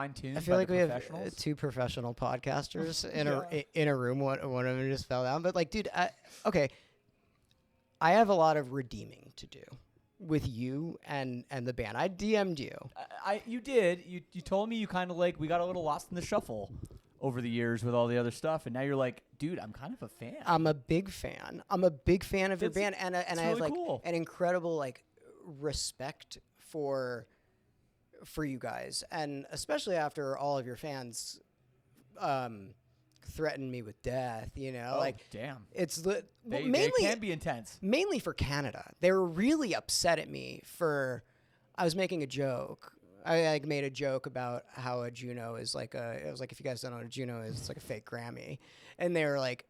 fine-tuned. I feel like we have professionals. two professional podcasters Yeah. in a room. One of them just fell down. But like, dude, okay, I have a lot of redeeming to do with you and the band. I DM'd you. You did. You told me you kind of like we got a little lost in the shuffle over the years with all the other stuff, and now you're like, dude, I'm kind of a fan. I'm a big fan. I'm a big fan of your band, and I have really like cool. an incredible like respect for you guys, and especially after all of your fans threatened me with death. You know, like damn, it's they can be intense. Mainly for Canada, they were really upset at me for. I was making a joke. I like made a joke about how a Juno is like it was like, if you guys don't know what a Juno is, it's like a fake Grammy. And they were like,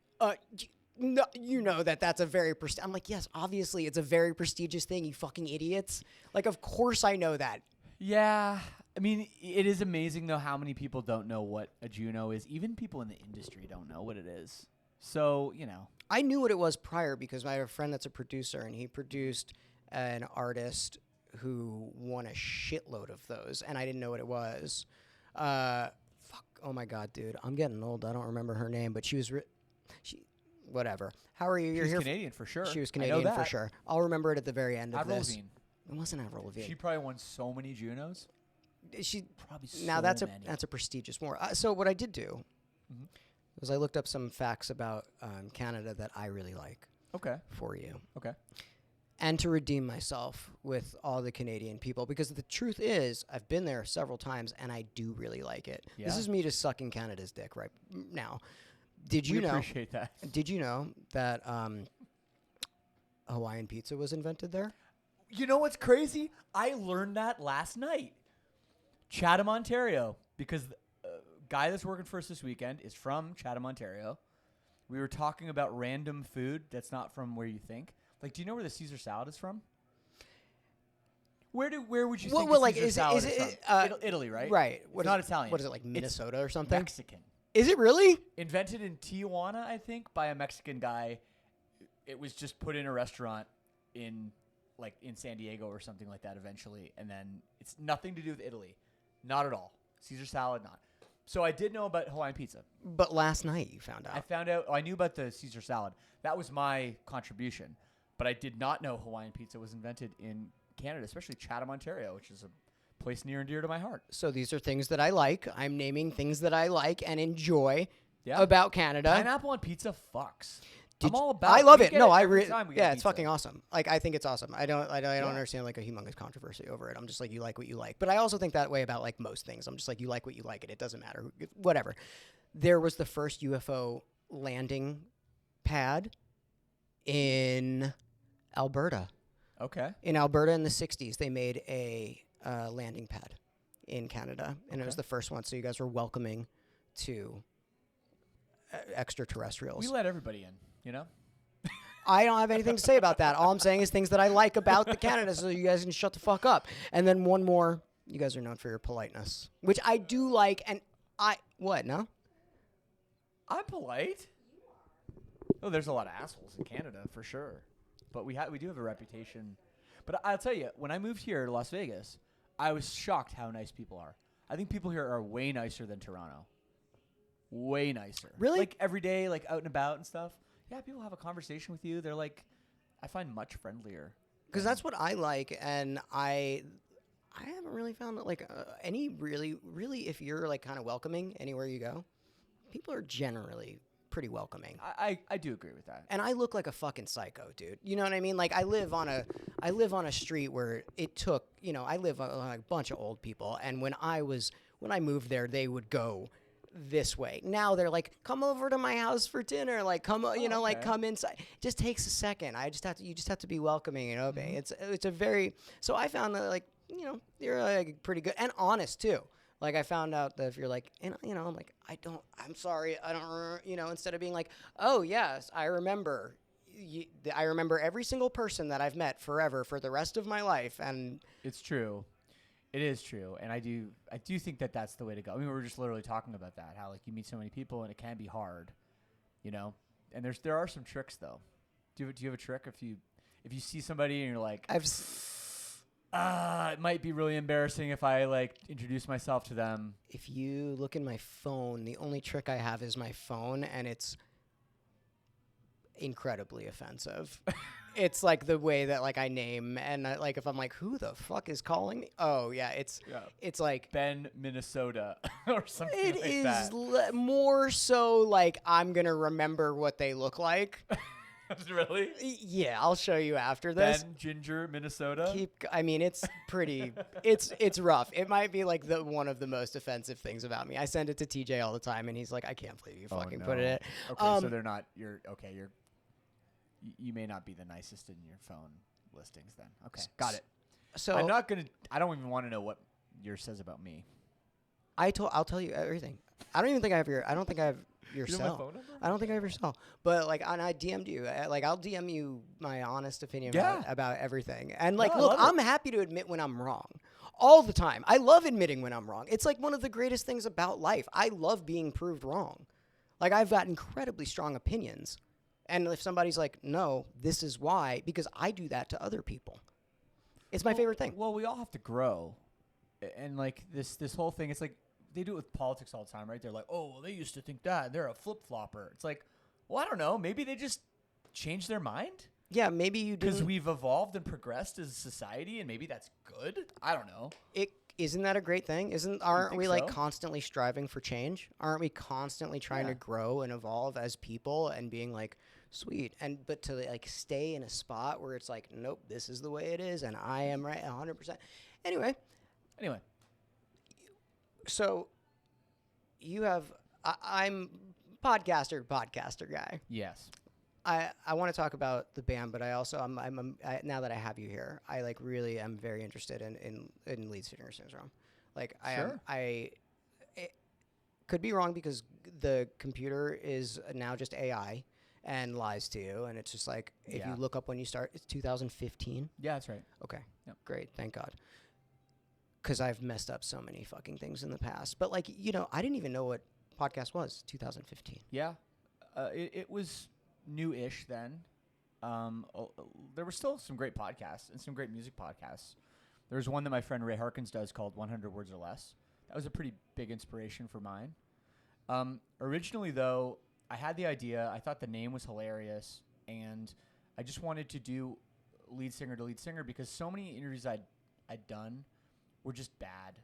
no, you know that's a very I'm like, yes, obviously it's a very prestigious thing, you fucking idiots. Like, of course I know that. Yeah. I mean, it is amazing, though, how many people don't know what a Juno is. Even people in the industry don't know what it is. So, you know. I knew what it was prior because I have a friend that's a producer, and he produced an artist who won a shitload of those, and I didn't know what it was. Fuck. Oh my god, dude. I'm getting old. I don't remember her name, but she was whatever. How are you? You're She's here Canadian for sure. She was Canadian for sure. I'll remember it at the very end of Avril this. Lavigne. It wasn't Avril Lavigne. She probably won so many Junos. She probably so now that's many. that's a prestigious more. So what I did do was I looked up some facts about Canada that I really like. Okay. For you. Okay. And to redeem myself with all the Canadian people, because the truth is, I've been there several times, and I do really like it. Yeah. This is me just sucking Canada's dick right now. Did you We know? appreciate that. Did you know that Hawaiian pizza was invented there? You know what's crazy? I learned that last night. Chatham, Ontario, because the guy that's working for us this weekend is from Chatham, Ontario. We were talking about random food that's not from where you think. Like, do you know where the Caesar salad is from? Where would you think the like, Caesar salad is from? Italy, right? Right. It's not Italian. What is it, like Minnesota or something? Mexican. Is it really? Invented in Tijuana, I think, by a Mexican guy. It was just put in a restaurant in San Diego or something like that eventually, and then it's nothing to do with Italy. Not at all. Caesar salad, not. So I did know about Hawaiian pizza. But last night you found out. I found out. I knew about the Caesar salad. That was my contribution. But I did not know Hawaiian pizza was invented in Canada, especially Chatham, Ontario, which is a place near and dear to my heart. So these are things that I like. I'm naming things that I like and enjoy about Canada. Pineapple on pizza fucks. I'm all about. I love it. No, I really. Yeah, it's pizza. fucking awesome. Like, I think it's awesome. I don't understand like a humongous controversy over it. I'm just like, you like what you like. But I also think that way about like most things. I'm just like, you like what you like. It doesn't matter. Whatever. There was the first UFO landing pad in Alberta. Okay. In Alberta in the 60s, they made a landing pad in Canada, and it was the first one. So you guys were welcoming to extraterrestrials. We let everybody in, you know? I don't have anything to say about that. All I'm saying is things that I like about the Canada, so you guys can shut the fuck up. And then one more. You guys are known for your politeness, which I do like, and no? I'm polite. Oh, there's a lot of assholes in Canada, for sure. But we do have a reputation. But I'll tell you, when I moved here to Las Vegas, I was shocked how nice people are. I think people here are way nicer than Toronto. Way nicer. Really? Like every day, like out and about and stuff. Yeah, people have a conversation with you. They're like, I find much friendlier. Because that's what I like, and I haven't really found that like any really, if you're like kind of welcoming anywhere you go, people are generally pretty welcoming. I do agree with that. And I look like a fucking psycho, dude. You know what I mean? Like I live on a street where it took, I live on a bunch of old people, and when I moved there, they would go this way. Now they're like, come over to my house for dinner, like come, like come inside. It just takes a second. You just have to be welcoming and obey. Mm-hmm. It's a very, so I found that like, you're like pretty good and honest too. Like I found out that if you're like, I'm like, I'm sorry, I don't, instead of being like, oh yes, I remember every single person that I've met forever for the rest of my life. And it's true. It is true. And I do think that that's the way to go. I mean, we were just literally talking about that, how like you meet so many people and it can be hard, and there are some tricks though. Do you have a trick if you see somebody and you're like, It might be really embarrassing if I like introduce myself to them. If you look in my phone, the only trick I have is my phone, and it's incredibly offensive. It's like the way that like I name, and like if I'm like, who the fuck is calling me? Oh yeah, it's like Ben, Minnesota, or something it like is that. more so like I'm gonna remember what they look like. Really? Yeah, I'll show you after this. Ben, Ginger, Minnesota. I mean, it's pretty. It's rough. It might be like the one of the most offensive things about me. I send it to TJ all the time, and he's like, I can't believe you fucking put it in. Okay, so they're not. You may not be the nicest in your phone listings then. Okay, got it. So I'm not gonna. I don't even want to know what yours says about me. I'll tell you everything. I don't think I have your You know my cell. phone number? I don't think I have your cell. But like, and I DM'd you. Like, I'll DM you my honest opinion about everything. And like, No, look, I'm happy to admit when I'm wrong. All the time. I love admitting when I'm wrong. It's like one of the greatest things about life. I love being proved wrong. Like, I've got incredibly strong opinions. And if somebody's like, no, this is why, because I do that to other people. It's my favorite thing. Well, we all have to grow. And like this whole thing, it's like they do it with politics all the time, right? They're like, oh, well, they used to think that. They're a flip-flopper. It's like, well, I don't know. Maybe they just changed their mind. Yeah, maybe you didn't. Because we've evolved and progressed as a society, and maybe that's good. I don't know. Isn't that a great thing? Aren't we like so? constantly striving for change? Aren't we constantly trying to grow and evolve as people and being like, sweet, but to like stay in a spot where it's like, nope, this is the way it is, and I am right 100%. Anyway, so you have I'm podcaster guy. Yes. I want to talk about the band, but I also I'm now that I have you here, I like really am very interested in lead singer syndrome. Like I it could be wrong because the computer is now just AI and lies to you, and it's just like if you look up when you start, it's 2015. Yeah, that's right. Okay, Yep. Great, thank God. Because I've messed up so many fucking things in the past. But like I didn't even know what podcast was 2015. Yeah, it was new-ish then. There were still some great podcasts and some great music podcasts. There's one that my friend Ray Harkins does called 100 Words or Less. That was a pretty big inspiration for mine. Originally, though, I had the idea. I thought the name was hilarious, and I just wanted to do lead singer to lead singer because so many interviews I'd done were just bad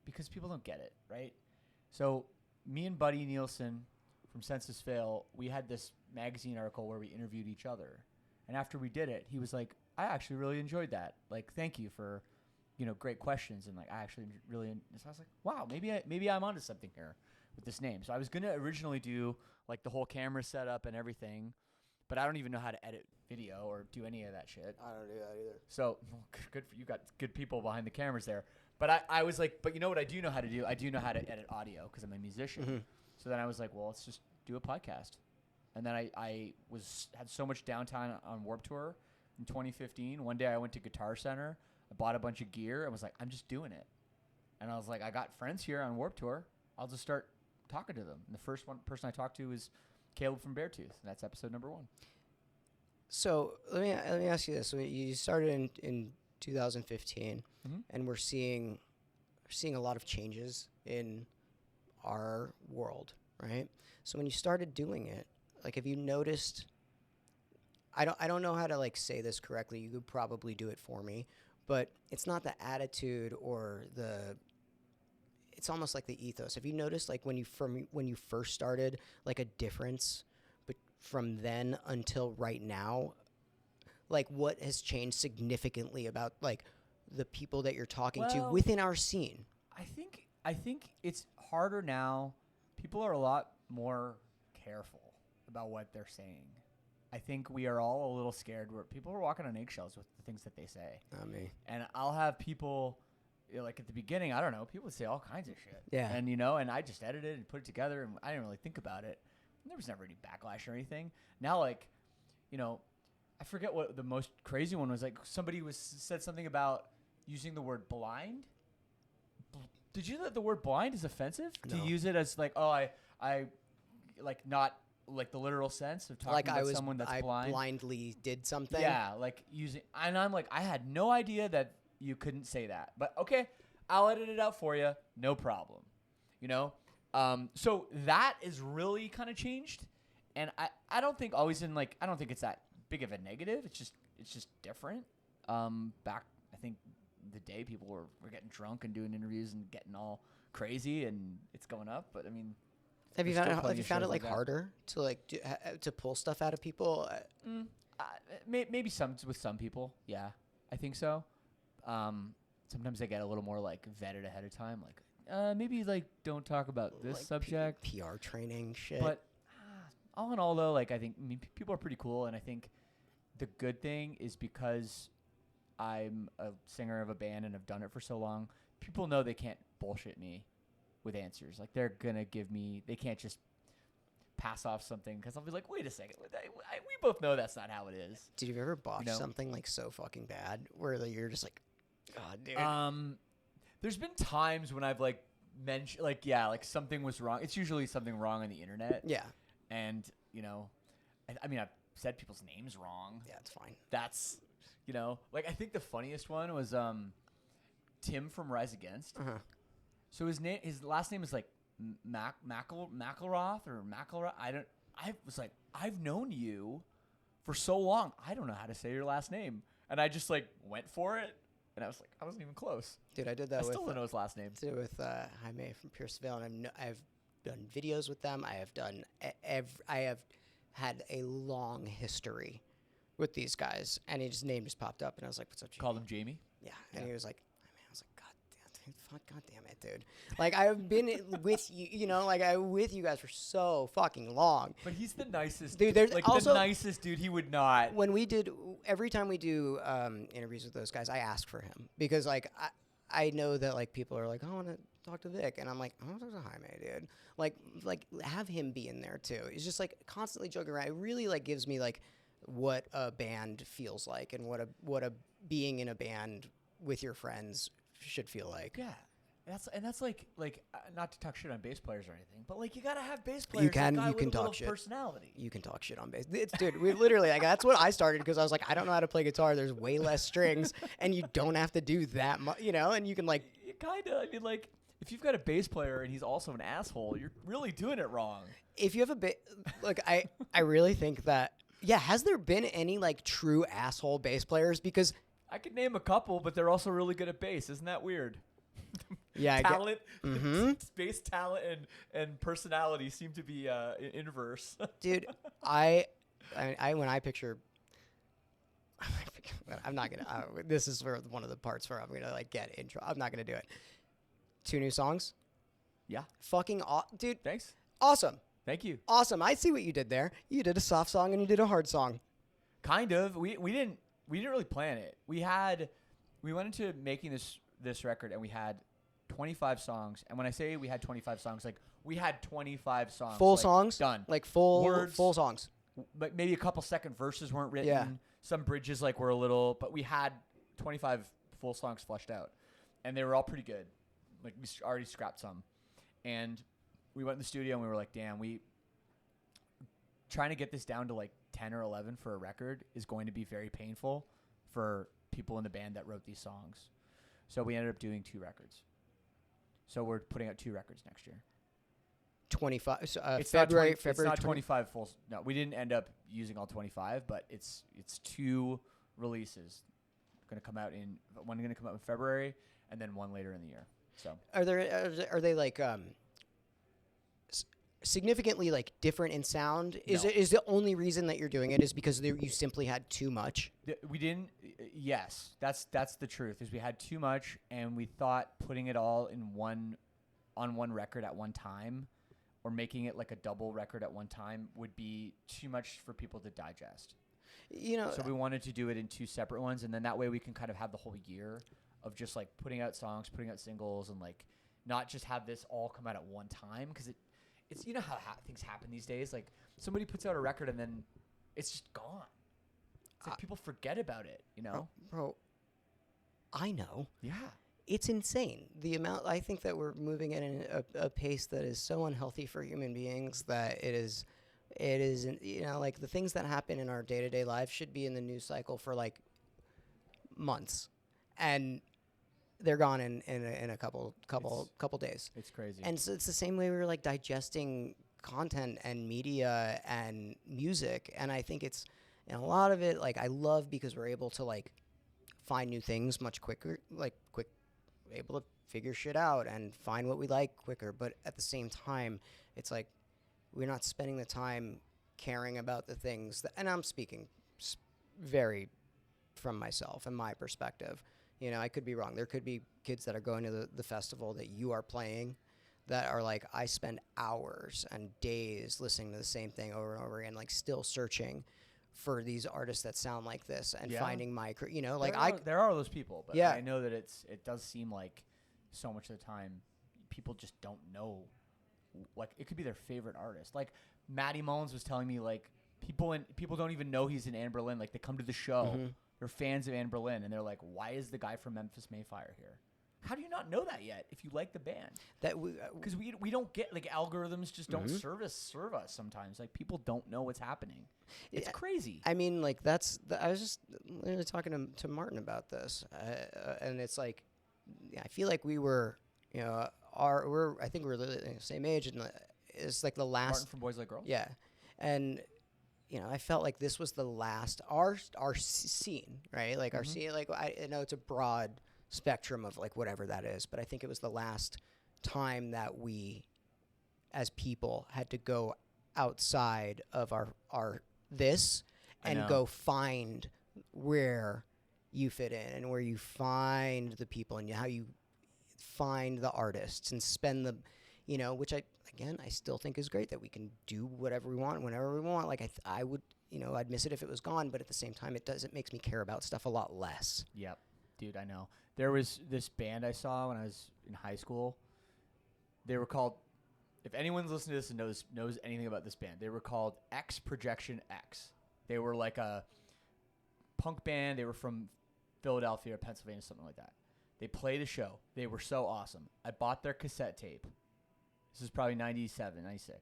because people don't get it, right? So me and Buddy Nielsen from Census Fail, we had this magazine article where we interviewed each other. And after we did it, he was like, I actually really enjoyed that. Like, thank you for, great questions. And like, I actually really, so I was like, wow, maybe I'm onto something here with this name. So I was going to originally do like the whole camera setup and everything, but I don't even know how to edit video or do any of that shit. I don't do that either. So good for you. Got good people behind the cameras there. But I was like, but you know what I do know how to do? I do know how to edit audio because I'm a musician. Mm-hmm. So then I was like, well, let's just do a podcast. And then I had so much downtime on Warped Tour in 2015. One day I went to Guitar Center. I bought a bunch of gear. I was like, I'm just doing it. And I was like, I got friends here on Warped Tour. I'll just start talking to them. And the first person I talked to was Caleb from Beartooth. And that's episode number 1. So let me ask you this: so you started in 2015, and we're seeing a lot of changes in our world, right? So when you started doing it, like, have you noticed? I don't know how to like say this correctly. You could probably do it for me, but it's not the attitude or the. It's almost like the ethos. Have you noticed, like, when you first started, like a difference? From then until right now, like what has changed significantly about like the people that you're talking to within our scene? I think it's harder now. People are a lot more careful about what they're saying. I think we are all a little scared where people are walking on eggshells with the things that they say. Not me. And I'll have people like at the beginning, I don't know, people would say all kinds of shit. Yeah. And and I just edited and put it together and I didn't really think about it. There was never any backlash or anything. Now, like, I forget what the most crazy one was. Like, somebody said something about using the word blind. Did you know that the word blind is offensive? No. To use it as like, oh, I like not like the literal sense of talking like about someone that's blind. I blindly did something. Yeah, like using, and I'm like, I had no idea that you couldn't say that. But okay, I'll edit it out for you. No problem. You know? So that is really kind of changed. And I don't think always in like, I don't think it's that big of a negative. It's just different. Back, I think the day people were getting drunk and doing interviews and getting all crazy and it's going up. But I mean, have you found it like that. harder to like to pull stuff out of people? Maybe with some people. Yeah, I think so. Sometimes I get a little more like vetted ahead of time. Like, maybe like don't talk about this like subject. PR training shit. But all in all, though, like I think people are pretty cool, and I think the good thing is because I'm a singer of a band and have done it for so long, people know they can't bullshit me with answers. Like they're gonna give me, they can't just pass off something because I'll be like, wait a second, we both know that's not how it is. Did you ever botch something like so fucking bad where like, you're just like, God, dude? There's been times when I've like mentioned, like, yeah, like something was wrong. It's usually something wrong on the internet. Yeah. And, you know, I mean, I've said people's names wrong. Yeah, it's fine. That's, you know, like I think the funniest one was Tim from Rise Against. Uh-huh. So his last name is like McElroth or McElroth. I was like, I've known you for so long. I don't know how to say your last name. And I just like went for it. And I was like, I wasn't even close. Dude, I did that I still don't know his last name. Did it with Jaime from Pierceville, and I've done videos with them. I have done I have had a long history with these guys, and his name just popped up, and I was like, "What's up, Jamie?" Called him Jamie. Yeah, and he was like, I was like, God damn it, dude! Like I've been with you, you know, like I with you guys for so fucking long. But he's the nicest dude. There's like also the nicest dude. He would not. When we did every time we do interviews with those guys, I ask for him because like I know that like people are like, I want to talk to Vic, and I'm like, I want to talk to Jaime, dude. Like have him be in there too. He's just like constantly joking around. It really like gives me like what a band feels like and what a being in a band with your friends should feel like. Yeah. That's like not to talk shit on bass players or anything, but like you gotta have bass players. You can talk shit. Personality. You can talk shit on bass. Dude, we literally like that's what I started because I was like, I don't know how to play guitar. There's way less strings, and you don't have to do that much, you know. And you can like kind of. I mean, like if you've got a bass player and he's also an asshole, you're really doing it wrong. If you have a like I really think that has there been any like true asshole bass players? Because I could name a couple, but they're also really good at bass. Isn't that weird? Yeah, talent, bass talent and personality seem to be inverse. Dude, I when I picture, I'm not gonna. This is where one of the parts where I'm gonna like get intro. I'm not gonna do it. 2 new songs. Yeah. Fucking dude. Thanks. Awesome. Thank you. Awesome. I see what you did there. You did a soft song and you did a hard song. Kind of. We didn't really plan it. We went into making this record and we had 25 songs. And when I say we had 25 songs, like we had 25 songs. Full like, songs? Done. Like full words, full songs. But maybe a couple second verses weren't written. Yeah. Some bridges like were a little, but we had 25 full songs fleshed out. And they were all pretty good. Like we already scrapped some. And we went in the studio and we were like, damn, trying to get this down to like 10 or 11 for a record is going to be very painful for people in the band that wrote these songs. So we ended up doing 2 records. So we're putting out 2 records next year. 25. So, it's February. It's not 25 full. No, we didn't end up using all 25, but it's 2 releases. One going to come out in February, and then one later in the year. So are they like significantly like different in sound? Is the only reason that you're doing it is because you simply had too much? We didn't. Yes, that's the truth. Is we had too much, and we thought putting it all on one record at one time, or making it like a double record at one time would be too much for people to digest. You know. So we wanted to do it in 2 separate ones, and then that way we can kind of have the whole year of just like putting out songs, putting out singles, and like not just have this all come out at one time because it's you know how things happen these days. Like somebody puts out a record and then it's just gone. It's like people forget about it, you know? Bro, I know. Yeah. It's insane. The amount, I think that we're moving at a pace that is so unhealthy for human beings that it is, you know, like the things that happen in our day-to-day lives should be in the news cycle for like months. And they're gone in a couple days. It's crazy. And so it's the same way we were like digesting content and media and music. And I think it's, and a lot of it, like I love because we're able to like find new things much quicker, able to figure shit out and find what we like quicker. But at the same time, it's like we're not spending the time caring about the things that, and I'm speaking very from myself and my perspective. You know, I could be wrong. There could be kids that are going to the festival that you are playing that are like, I spend hours and days listening to the same thing over and over again, like still searching for these artists that sound like this and finding my, you know, like there are those people, but I know that it does seem like so much of the time people just don't know, like it could be their favorite artist. Like Matty Mullins was telling me, like people don't even know he's in Anne Boleyn. Like they come to the show, they're fans of Anne Boleyn, and they're like, why is the guy from Memphis Mayfire here? How do you not know that yet if you like the band? Because we don't get, like, algorithms just don't serve us sometimes. Like, people don't know what's happening. It's crazy. I mean, like, I was just literally talking to Martin about this, and it's like, I feel like we were, you know, I think we're the same age, and it's like the last. Martin from Boys Like Girls? Yeah. And, you know, I felt like this was the last, our scene, right? Like, our scene, like, I know it's a broad spectrum of like whatever that is, but I think it was the last time that we as people had to go outside of our this and go find where you fit in and where you find the people and how you find the artists and spend the, you know, which I still think is great that we can do whatever we want whenever we want. Like I would, you know, I'd miss it if it was gone, but at the same time it makes me care about stuff a lot less. Yep. Dude, I know. There was this band I saw when I was in high school. They were called, if anyone's listening to this and knows anything about this band, they were called X Projection X. They were like a punk band. They were from Philadelphia, Pennsylvania, something like that. They played a show. They were so awesome. I bought their cassette tape. This is probably 97, 96.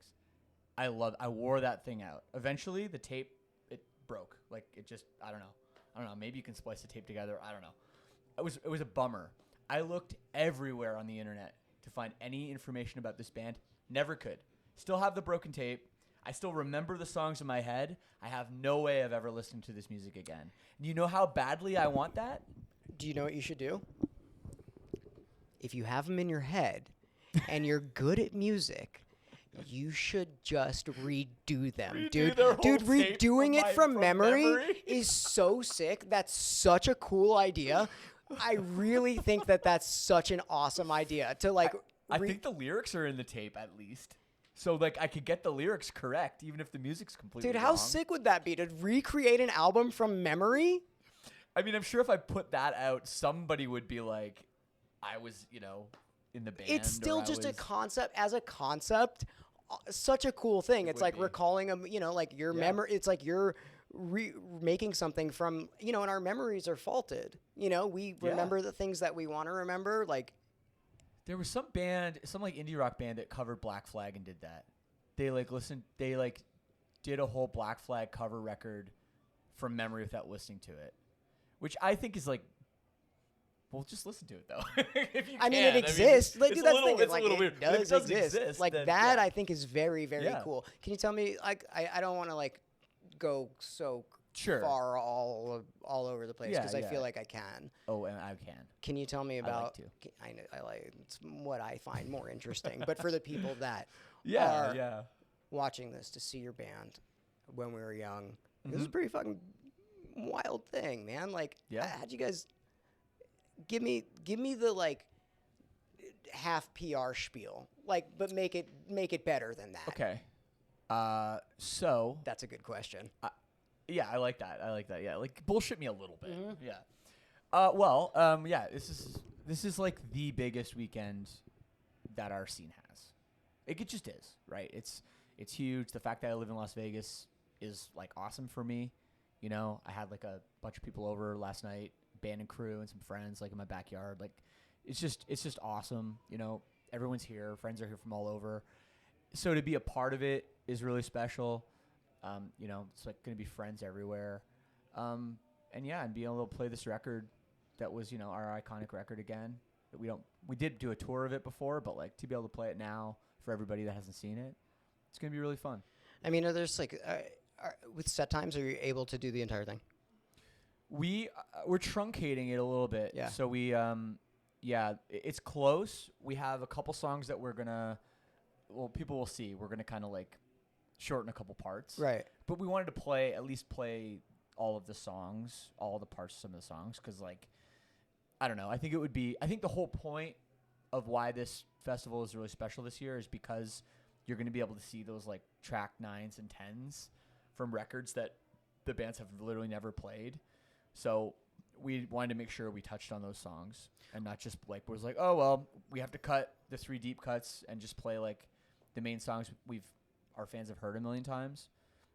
I wore that thing out. Eventually, the tape, it broke. Like, it just, I don't know. Maybe you can splice the tape together. I don't know. It was a bummer. I looked everywhere on the internet to find any information about this band. Never could. Still have the broken tape. I still remember the songs in my head. I have no way of ever listening to this music again. Do you know how badly I want that? Do you know what you should do? If you have them in your head and you're good at music, you should just redo them, dude. Dude, redoing it from memory is so sick. That's such a cool idea. I really think that's such an awesome idea to like. I think the lyrics are in the tape at least, so like I could get the lyrics correct even if the music's completely wrong. Dude, how sick would that be to recreate an album from memory? I mean, I'm sure if I put that out, somebody would be like, "I was, you know, in the band." It's still just a concept. As a concept, such a cool thing. It's like recalling them. You know, like your memory. It's like you're making something from, you know, and our memories are faulted. You know, we remember the things that we want to remember. Like, there was some band, some like indie rock band that covered Black Flag and did that. They did a whole Black Flag cover record from memory without listening to it, which I think is like, well, just listen to it though. If you mean, it exists. It's a little weird. It does exist. Like then, that, I think is very, very cool. Can you tell me? Like, I don't want to like go so far all over the place because I feel like I can. Oh, and I can. Can you tell me about? I like it's what I find more interesting. But for the people that are watching this to see your band when we were young, this is a pretty fucking wild thing, man. Like, how'd you guys give me the like half PR spiel, like, but make it better than that. Okay. So that's a good question. Yeah, I like that. Yeah, like bullshit me a little bit. Yeah. This is like the biggest weekend that our scene has. It just is, right? It's huge. The fact that I live in Las Vegas is like awesome for me. You know, I had like a bunch of people over last night, band and crew and some friends like in my backyard. Like it's just awesome. You know, everyone's here. Friends are here from all over. So to be a part of it is really special. You know, it's like going to be friends everywhere. And being able to play this record that was our iconic record again. That we did do a tour of it before, but like to be able to play it now for everybody that hasn't seen it, it's gonna be really fun. I mean, are there's like with set times, are you able to do the entire thing? We're truncating it a little bit. Yeah. So it's close. We have a couple songs that we're gonna. Well, people will see. We're gonna kind of like shorten a couple parts. Right. But we wanted to at least play all of the songs, all the parts of some of the songs, because like, I don't know. I think the whole point of why this festival is really special this year is because you're going to be able to see those like track 9s and 10s from records that the bands have literally never played. So we wanted to make sure we touched on those songs and not just like was like, oh well, we have to cut the 3 deep cuts and just play like the main songs our fans have heard a million times.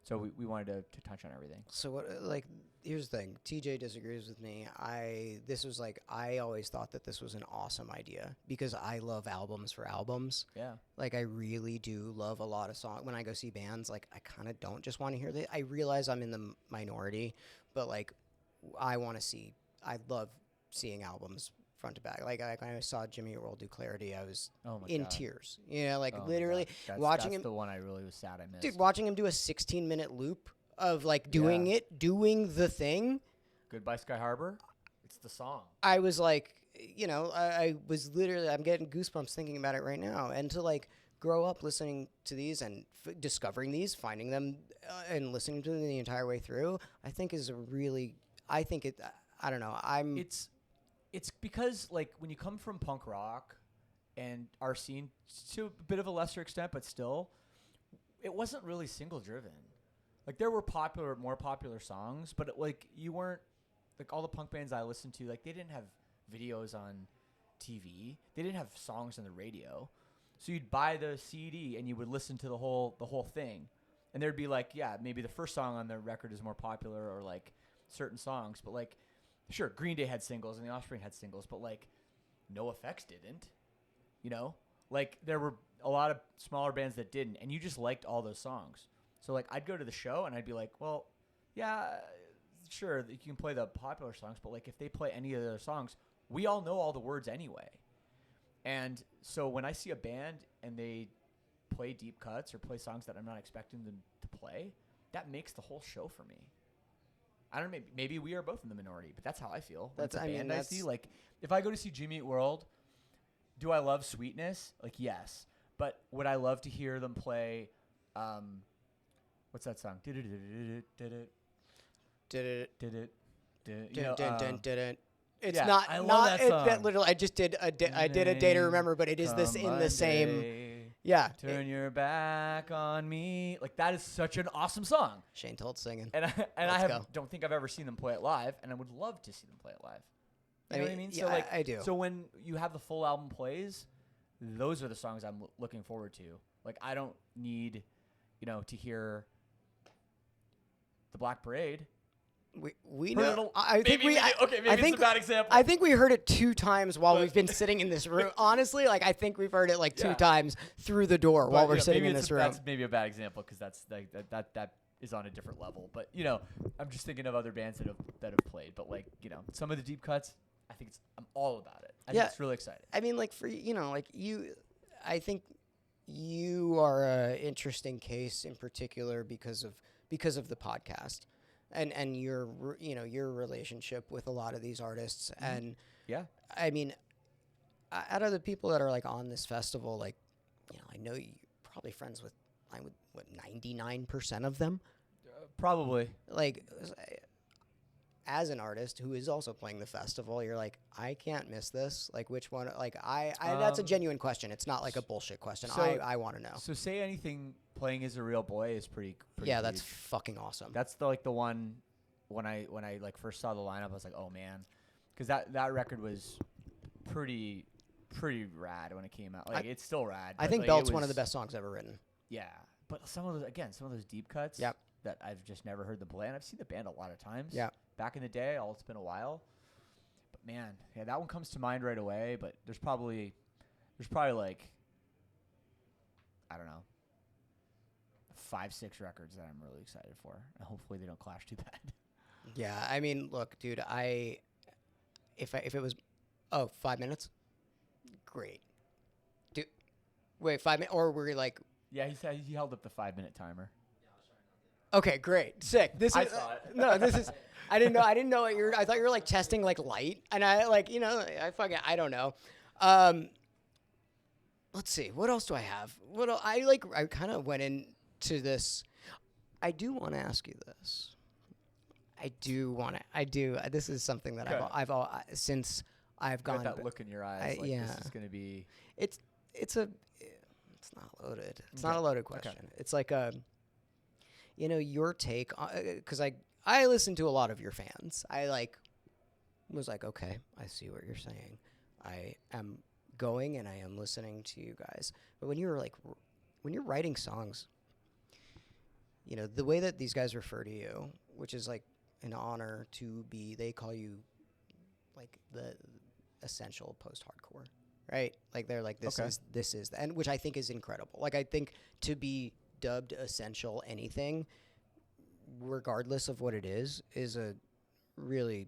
So we wanted to touch on everything. So what? Like, here's the thing. TJ disagrees with me. I always thought that this was an awesome idea because I love albums for albums. Yeah. Like, I really do love a lot of songs. When I go see bands, like, I kind of don't just want to hear I realize I'm in the minority, but like, I love seeing albums front to back. Like, when I saw Jimmy Eat World do Clarity, I was in tears. You know, like literally watching him. That's the one I really was sad I missed. Dude, watching him do a 16-minute loop of like doing the thing. Goodbye Sky Harbor. It's the song. I was like, I was literally, I'm getting goosebumps thinking about it right now. And to like grow up listening to these and discovering these, finding them and listening to them the entire way through, I think I don't know. It's because, like, when you come from punk rock and our scene, to a bit of a lesser extent, but still, it wasn't really single-driven. Like, there were more popular songs, but, you weren't, like, all the punk bands I listened to, like, they didn't have videos on TV. They didn't have songs on the radio. So you'd buy the CD, and you would listen to the whole thing. And there'd be, like, yeah, maybe the first song on the record is more popular or, like, certain songs, but, like, sure, Green Day had singles and The Offspring had singles, but like NoFX didn't, Like there were a lot of smaller bands that didn't, and you just liked all those songs. So like I'd go to the show and I'd be like, well, yeah, sure, you can play the popular songs, but like if they play any of their songs, we all know all the words anyway. And so when I see a band and they play deep cuts or play songs that I'm not expecting them to play, that makes the whole show for me. I don't know. Maybe we are both in the minority, but that's how I feel. That's a band I see. Like, if I go to see Jimmy Eat World, do I love Sweetness? Like, yes. But would I love to hear them play? What's that song? Did it? It's yeah, not. I love not that song. That literally. I just did a Day to Remember, but it is this in the same. Yeah. Turn your back on me. Like, that is such an awesome song. Shane Told singing. And don't think I've ever seen them play it live, and I would love to see them play it live. You know what I mean? Yeah, so I do. So when you have the full album plays, those are the songs I'm looking forward to. Like, I don't need, to hear the Black Parade. We know. I think maybe it's a bad example. I think we heard it 2 times while we've been sitting in this room. Honestly, like I think we've heard it like 2 times through the door while we're sitting in this room. That's maybe a bad example because that's like that is on a different level. But I'm just thinking of other bands that have played. But like some of the deep cuts, I'm all about it. I think it's really exciting. I mean, like for like you, I think you are an interesting case in particular because of the podcast. And your your relationship with a lot of these artists and I mean, out of the people that are like on this festival, like I know you're probably friends with 99% of them, probably. Like as an artist who is also playing the festival, you're like, I can't miss this. Like which one? Like I that's a genuine question. It's not like a bullshit question. So, I want to know. So Say Anything playing As a Real Boy is pretty yeah, huge. that's fucking awesome. That's the one when I like first saw the lineup, I was like, oh man, because that record was pretty rad when it came out. Like it's still rad. I think Belt's one of the best songs ever written. Yeah, but some of those deep cuts. Yep. That I've just never heard the play, and I've seen the band a lot of times. Yeah. Back in the day, it's been a while. But man, yeah, that one comes to mind right away. But there's probably like, I don't know, 5-6 records that I'm really excited for, and hopefully they don't clash too bad. Yeah, I mean, look, dude, if it was 5 minutes, great. Do wait 5 minutes, or were you like, Yeah, he held up the 5-minute timer. okay, great, sick. This I is saw it. no, this is. I didn't know what I thought you were like testing like light, and I like I don't know. Let's see, what else do I have? I kind of went into this. I do want to ask you this. I do. This is something that Okay. since I've Got gone. that look in your eyes. yeah. This is gonna be. It's not loaded. It's not Okay. a loaded question. It's like your take, because I listen to a lot of your fans. I was like, okay, I see what you're saying. I am going and I am listening to you guys. But when you're writing songs, the way that these guys refer to you, which is like an honor to be, they call you like the essential post-hardcore, right? Like they're like, this is, and which I think is incredible. Like I think to be dubbed essential anything, regardless of what it is a really,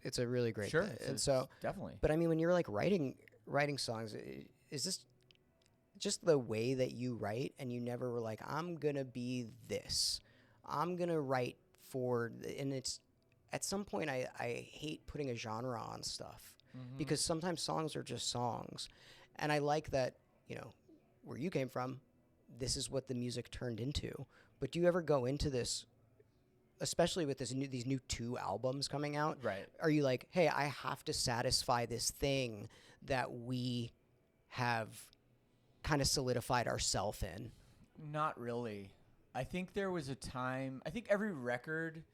it's a really great thing. And so definitely. But I mean, when you're like writing songs, is this just the way that you write, and you never were like, I'm gonna be this, I'm gonna write for, and it's, at some point I hate putting a genre on stuff, because sometimes songs are just songs, and I like that, where you came from, this is what the music turned into. But do you ever go into this, especially with these new 2 albums coming out? Right. Are you like, hey, I have to satisfy this thing that we have kind of solidified ourselves in? Not really. I think there was a time. I think every record,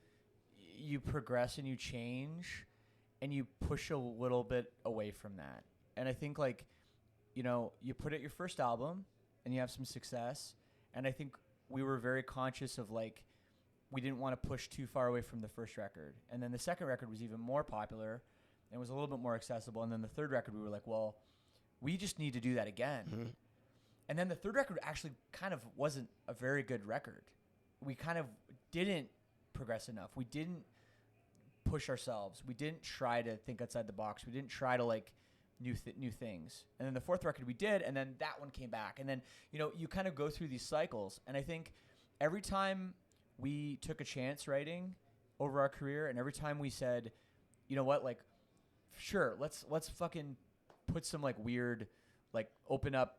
you progress and you change, and you push a little bit away from that. And I think you put out your first album, and you have some success. And I think we were very conscious of we didn't want to push too far away from the first record. And then the second record was even more popular and was a little bit more accessible. And then the third record, we were like, well, we just need to do that again. Mm-hmm. And then the third record actually kind of wasn't a very good record. We kind of didn't progress enough. We didn't push ourselves. We didn't try to think outside the box. We didn't try to new things. And then the fourth record we did, and then that one came back. And then, you kind of go through these cycles. And I think every time we took a chance writing over our career, and every time we said, you know what, sure, let's fucking put some weird, open up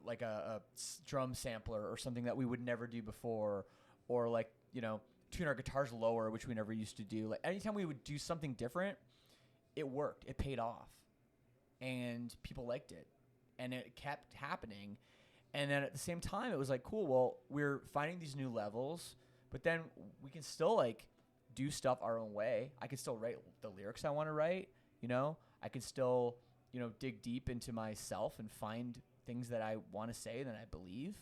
a drum sampler or something that we would never do before, or tune our guitars lower, which we never used to do. Anytime we would do something different, it worked. It paid off. And people liked it. And it kept happening. And then at the same time, it was cool, well, we're finding these new levels, but then we can still do stuff our own way. I can still write the lyrics I want to write, I can still, dig deep into myself and find things that I want to say that I believe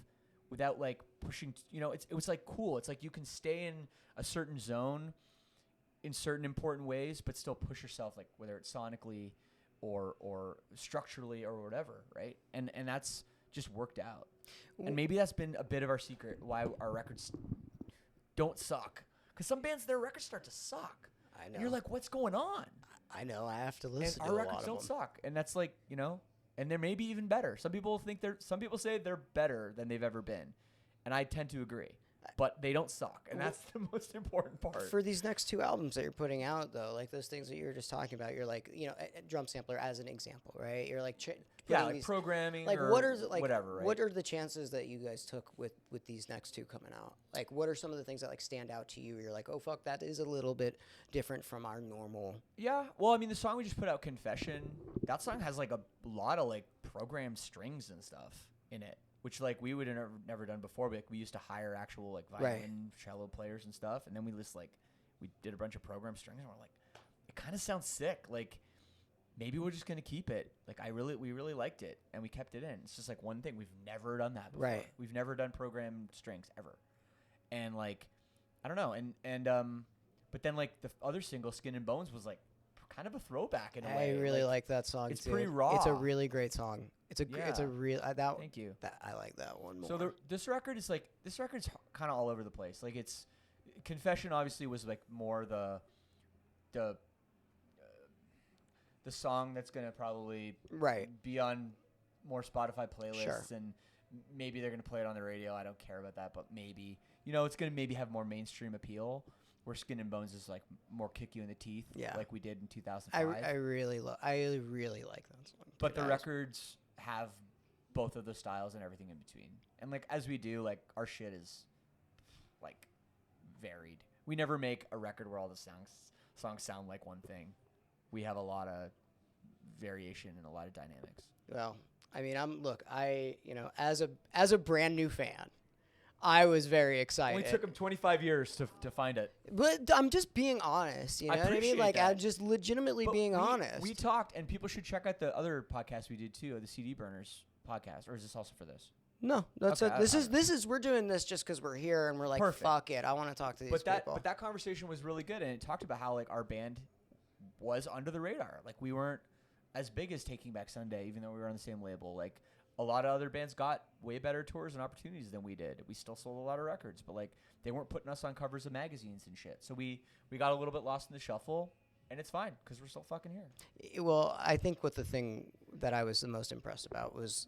without pushing, it was cool. It's you can stay in a certain zone in certain important ways, but still push yourself, whether it's sonically or structurally or whatever, right? And that's just worked out. And maybe that's been a bit of our secret why our records don't suck. Because some bands, their records start to suck. I know. And you're like, what's going on? I know. I have to listen and to our a lot records of don't them. suck. And that's and they're maybe even better. Some people say they're better than they've ever been. And I tend to agree. But they don't suck, and that's the most important part. For these next 2 albums that you're putting out, though, those things that you were just talking about, you're a drum sampler as an example, right? You're programming, what are whatever, right? What are the chances that you guys took with these next 2 coming out? What are some of the things that stand out to you? You're like, oh fuck, that is a little bit different from our normal. Yeah, well, I mean, the song we just put out, Confession, that song has a lot of programmed strings and stuff in it, which we would have never done before. But we used to hire actual violin, cello players and stuff, and then we just we did a bunch of program strings, and we're like, it kind of sounds sick. Maybe we're just gonna keep it. We really liked it, and we kept it in. It's just one thing, we've never done that before. Right. We've never done programmed strings ever, and I don't know, and but then the other single, Skin and Bones, was kind of a throwback in a way. I really like that song. It's too. pretty raw. It's a really great song. It's a real Thank you. I like that one more. So this record's kind of all over the place. It's Confession obviously was more the the song that's gonna probably Right. be on more Spotify playlists, Sure. and maybe they're gonna play it on the radio. I don't care about that, but maybe it's gonna maybe have more mainstream appeal. Where Skin and Bones is like more kick you in the teeth, Yeah. like we did in 2005. I really like that song. But dude. the records have both of the styles and everything in between. And like as we do, like our shit is like varied. We never make a record where all the songs sound like one thing. We have a lot of variation and a lot of dynamics. Well, I mean, as a brand new fan, I was very excited. Only took him 25 years to find it. But I'm just being honest, you know what I mean? appreciate Like, that. I'm just legitimately But being honest. We talked, and people should check out the other podcast we did too, the CD Burners podcast. Or is this also for this? No, that's Okay, it. This is we're doing this just because we're here and we're like, Perfect. fuck it, I want to talk to these people. But that conversation was really good, and it talked about how like our band was under the radar. Like we weren't as big as Taking Back Sunday, even though we were on the same label. Like a lot of other bands got way better tours and opportunities than we did. We still sold a lot of records, but like they weren't putting us on covers of magazines and shit. So we got a little bit lost in the shuffle, and it's fine because we're still fucking here. Well, I think what the thing that I was the most impressed about was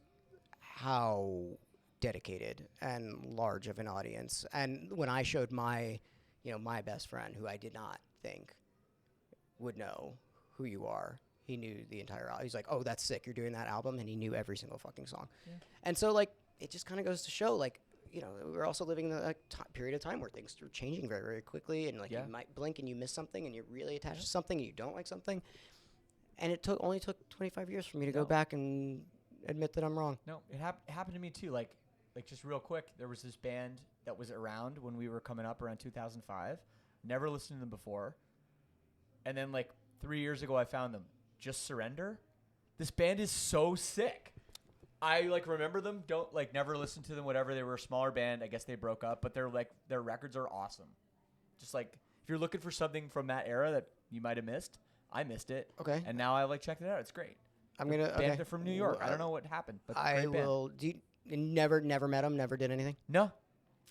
how dedicated and large of an audience. And when I showed my best friend, who I did not think would know who you are, he knew the entire album. He's like, oh, that's sick. You're doing that album. And he knew every single fucking song. Yeah. And so, like, it just kind of goes to show, like, we're also living in a period of time where things are changing very, very quickly. And, like, you might blink and you miss something and you're really attached to something and you don't like something. And it only took 25 years for me to go back and admit that I'm wrong. No, it happened to me, too. Like, just real quick, there was this band that was around when we were coming up around 2005. Never listened to them before. And then, like, 3 years ago, I found them. Just Surrender. This band is so sick. I like remember them. Don't like never listen to them. Whatever. They were a smaller band. I guess they broke up, but their records are awesome. Just like if you're looking for something from that era that you might have missed, I missed it. Okay. And now I like checked it out. It's great. I'm gonna. Band, Okay. they're from New York. I don't know what happened, but I great will. Band. Do you never met them? Never did anything. No.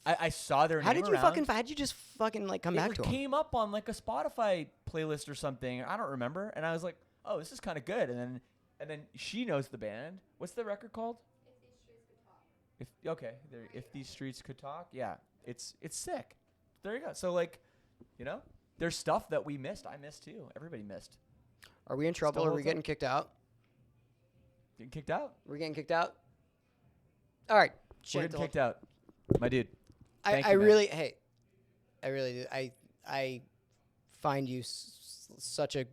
I saw their How name did you around. How'd you just fucking like come back to It them? came up on like a Spotify playlist or something. I don't remember. And I was like, oh, this is kind of good. And then she knows the band. What's the record called? If these streets could talk. Yeah, it's sick. There you go. So like, there's stuff that we missed. I missed too. Everybody missed. Are we in trouble? Still Are we holds up. getting kicked out? Getting kicked out. We're getting kicked out. All right. We're getting kicked out, my dude. I Thank you, man. really do. I find you such a.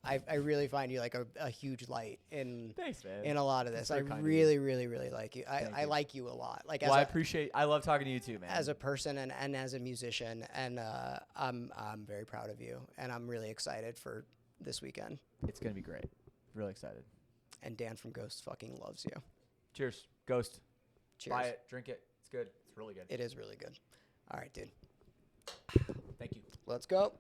I really find you like a huge light in Thanks, man. in a lot of this. That's I very kind of really, really, really like you. Thank I you. like you a lot. Like Well, I love talking to you too, man. as a person and as a musician, and I'm very proud of you, and I'm really excited for this weekend. It's gonna be great. Really excited. And Dan from Ghost fucking loves you. Cheers, Ghost. Cheers. Buy it, drink it. It's good. It's really good. It is really good. All right, dude. Thank you. Let's go.